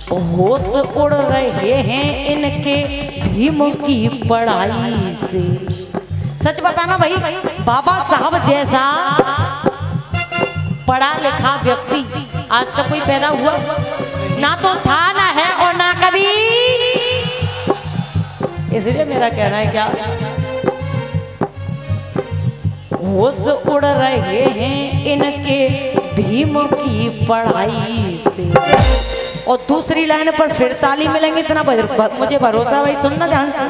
होश उड़ रहे हैं इनके भीम की पढ़ाई से। सच बताना भाई, बाबा साहब जैसा पढ़ा लिखा व्यक्ति आज तक कोई पैदा हुआ ना, तो था ना है और ना कभी। इसलिए मेरा कहना है क्या, होश उड़ रहे हैं इनके भीम की पढ़ाई से। और दूसरी लाइन पर फिर ताली मिलेंगे, इतना मुझे भरोसा भाई, सुनना ध्यान से।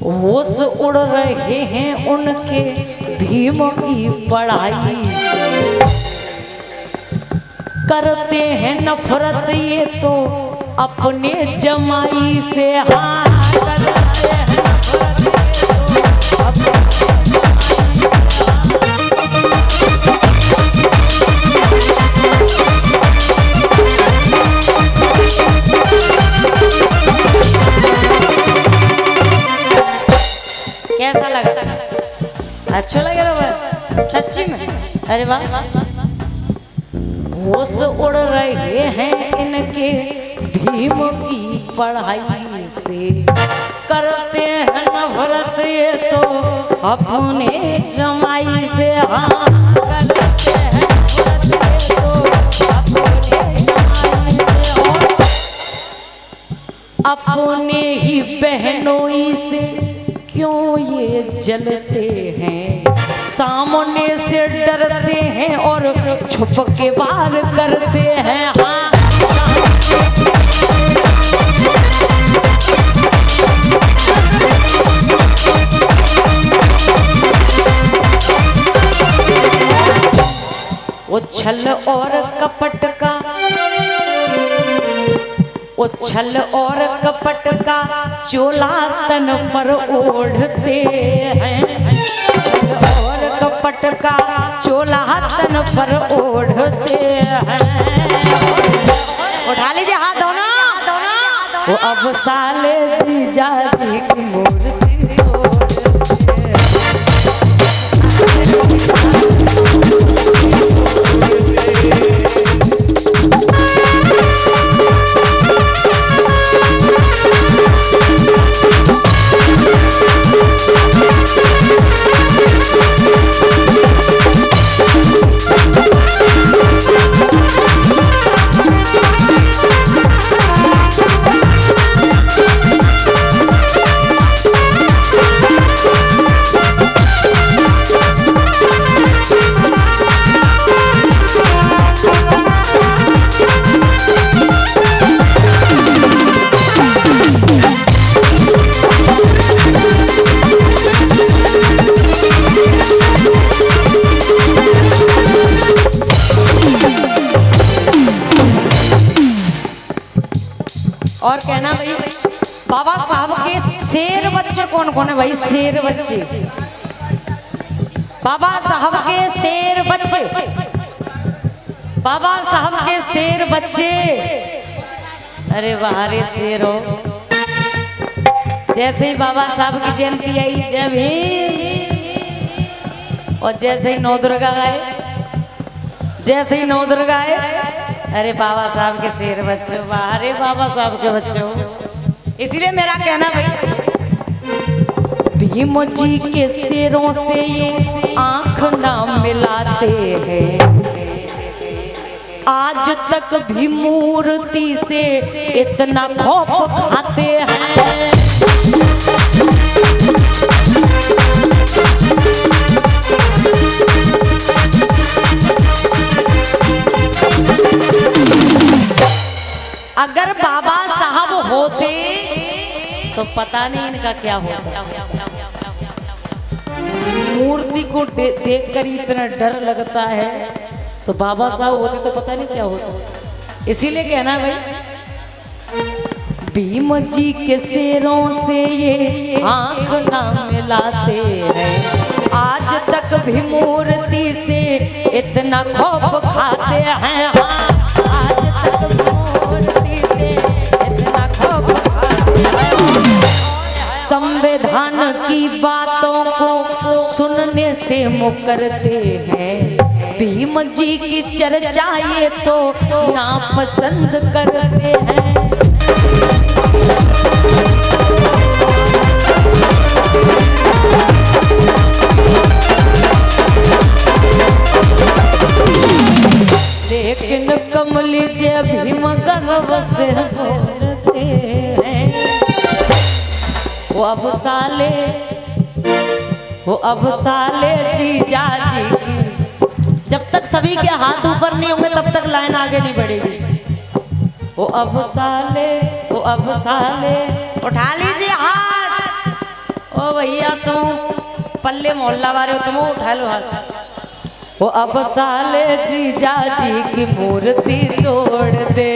होश उड़ रहे हैं उनके भीम की पढ़ाई से, करते हैं नफरत ये तो अपने जमाई से। हाँ, करते हैं नफरत कैसा लगा? अच्छा लग रहा है सच्ची में? अरे वाह। होश उड़ रहे हैं इनके भीम की पढ़ाई से, करते हैं नफरत ये तो अपने जमाई से। हाँ, करते हैं नफरत ये तो अपने जमाई से, और अपने ही बहनोई से क्यों ये जलते हैं, सामने से डरते हैं और छुप के वार करते हैं। हाँ, वो छल और कपट का, वो छल और कपट का चोला तन पर ओढ़ते हैं, छल और कपट का चोला तन पर ओढ़ते हैं। उठा लीजिए हाथ दोनों, वो अब साले जीजा जी की मूर्ति और कहना भाई, बाबा साहब के शेर बच्चे कौन कौन है भाई? शेर बच्चे, बाबा साहब के शेर बच्चे, बाबा साहब के शेर बच्चे। अरे वाह रे शेरो, जैसे ही बाबा साहब की जयंती आई जय भीम, और जैसे ही नौ दुर्गा आए, जैसे ही नौ दुर्गा आए, अरे बाबा साहब के शेर बच्चों, अरे बाबा साहब के बच्चों। इसीलिए मेरा कहना भाई, भीम जी के शेरों से ये आंख ना मिलाते हैं, आज तक भी मूर्ति से इतना खौफ खाते हैं। अगर बाबा साहब होते तो पता नहीं इनका क्या होता। मूर्ति को देखकर इतना डर लगता है, तो बाबा साहब होते तो पता नहीं क्या होता। इसीलिए कहना भाई, भीम जी के शेरों से ये आंख ना मिलाते हैं, आज तक भी मूर्ति से इतना खौफ खाते हैं। हाँ, आज तक मूर्ति से इतना खौफ खाते हैं। संविधान की बातों को सुनने से मुकरते हैं, भीम जी की चर्चा ये तो नापसंद करते सिम गर्व से बोलते हैं। वो अब साले जीजा जी की, जब तक सभी के हाथ ऊपर नहीं होंगे तब तक लाइन आगे नहीं बढ़ेगी। वो अब साले उठा लीजिए हाथ। ओ भैया तुम पल्ले मोहल्ला वाले हो, तुम उठा लो हाथ। वो अब साले जीजा जी की मूर्ति तोड़ दे।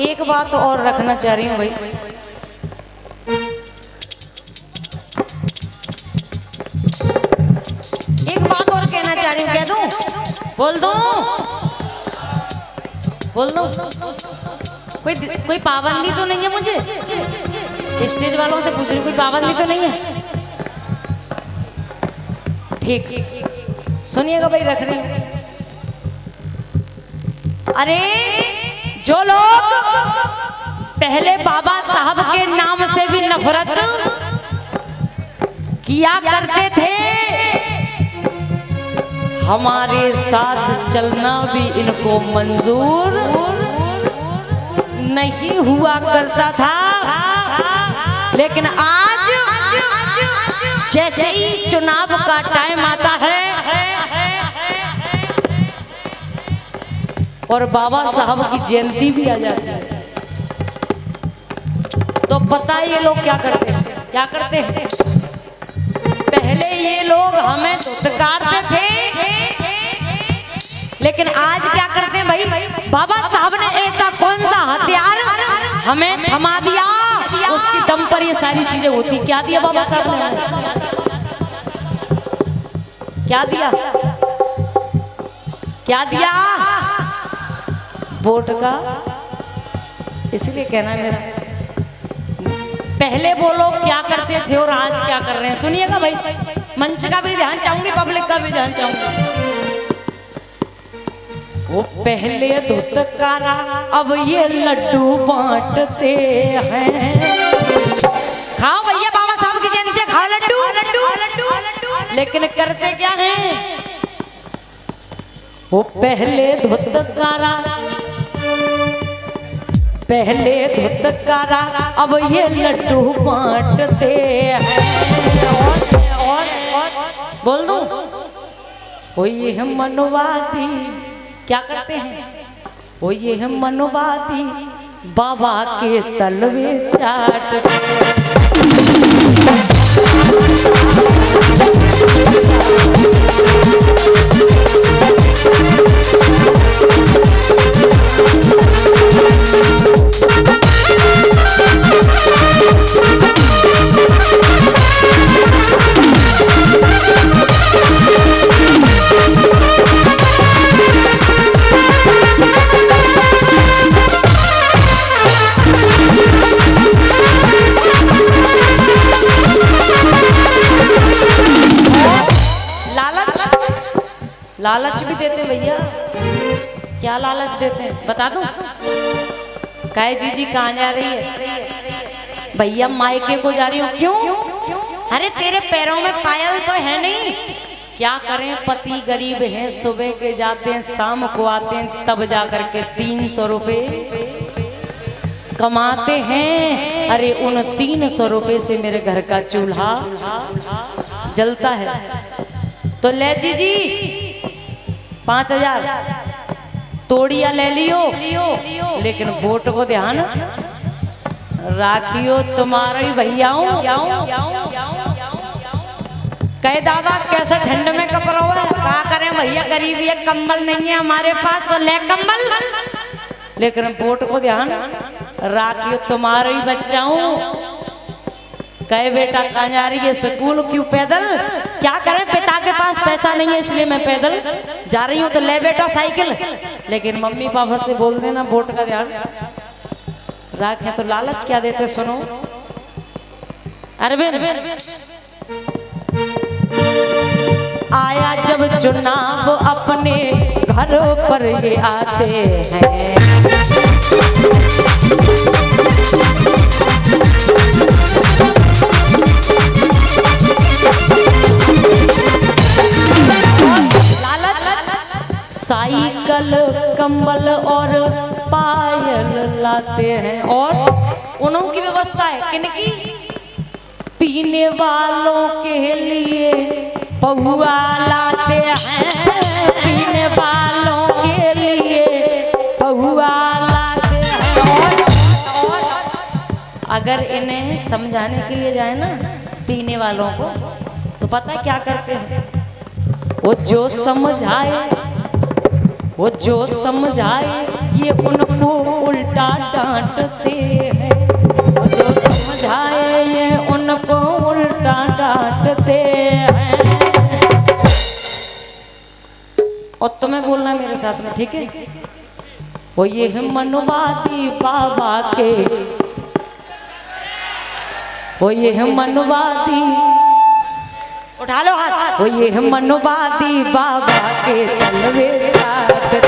एक बात और रखना चाह रही हूँ भाई, एक बात और कहना चाह रही हूँ। कह दूं? बोल दूं? कोई पाबंदी तो नहीं है मुझे? स्टेज वालों से पूछ रही हूँ, कोई पाबंदी तो नहीं है? ठीक, सुनिएगा भाई, रख रही हूँ। अरे जो लोग पहले बाबा साहब के नाम से भी नफरत किया करते थे, हमारे साथ चलना भी इनको मंजूर नहीं हुआ करता था। लेकिन आज जैसे ही चुनाव का टाइम आता है और बाबा साहब की जयंती भी आ जाती है, तो पता है ये लोग क्या करते हैं? पहले ये लोग हमें धुतकारते थे, लेकिन आज क्या करते हैं भाई? बाबा साहब ने ऐसा कौन सा हथियार हमें थमा दिया, उसकी दम पर ये सारी चीजें होती। क्या दिया बाबा साहब ने? क्या दिया? वोट का। इसलिए कहना मेरा, पहले वो लोग क्या करते थे और आज क्या कर रहे हैं, सुनिएगा भाई। मंच का भी ध्यान चाहूंगी, पब्लिक का भी ध्यान चाहूंगी। वो पहले धुतकारा, अब ये लड्डू बांटते हैं। खाओ भैया, बाबा साहब की जयंती, खाओ लड्डू। लेकिन करते क्या हैं? वो पहले धुतकारा, अब ये लड्डू बांटते हैं। और बोल दूं? वो ये मनवादी क्या करते हैं? वो ये मनवादी बाबा के तलवे चाटते। लालच भी देते भैया। क्या लालच देते हैं बता दूं? काहे जीजी कहाँ जा रही है? भैया मायके को जा रही हूँ। क्यों? अरे तेरे पैरों में पायल तो है नहीं। क्या करें, पति गरीब हैं, सुबह के जाते हैं, शाम को आते हैं, तब जा करके 300 रुपए कमाते हैं। अरे उन 300 रुपए से मेरे घर का चूल्हा जलता है। तो ले जीजी 5000 तोड़िया ले लियो, लेकिन वोट को ध्यान राखियो, तुम्हारा ही भैया हूं। कहे दादा कैसे ठंड में कपड़ा है, क्या करें भैया खरीद दिए, कंबल नहीं है हमारे पास तो ले कंबल। लेकिन वोट को ध्यान राखियो, तुम्हारा ही बच्चा हूँ। कहे बेटा कहाँ जा रही है, स्कूल क्यों पैदल, क्या करें पिता के पास पैसा नहीं है इसलिए मैं पैदल जा रही हूँ। तो ले बेटा साइकिल। लेकिन मम्मी पापा से बोल देना वोट का ध्यान राखे। तो लालच क्या देते सुनो। अरविंद आया जब चुनाव अपने घरों पर ये आते हैं, लालच साइकिल कंबल और पायल लाते हैं। और उन्हों की व्यवस्था है किनकी, पीने वालों के लिए पहुआ लाते हैं, पीने वालों के लिए पहुआ लाते हैं। और अगर इन्हें समझाने के लिए जाए ना पीने वालों को, तो पता है क्या करते हैं, वो जो समझाए ये उनको उल्टा डांटते हैं। वो जो समझाए ये उनको उल्टा डांटते हैं। और तुम्हें बोलना है मेरे साथ में, ठीक है। वो ये मनवादी बाबा के, वो ये मनवादी, उठा लो हाथ, वो ये मनवादी बाबा के तलवे चाटते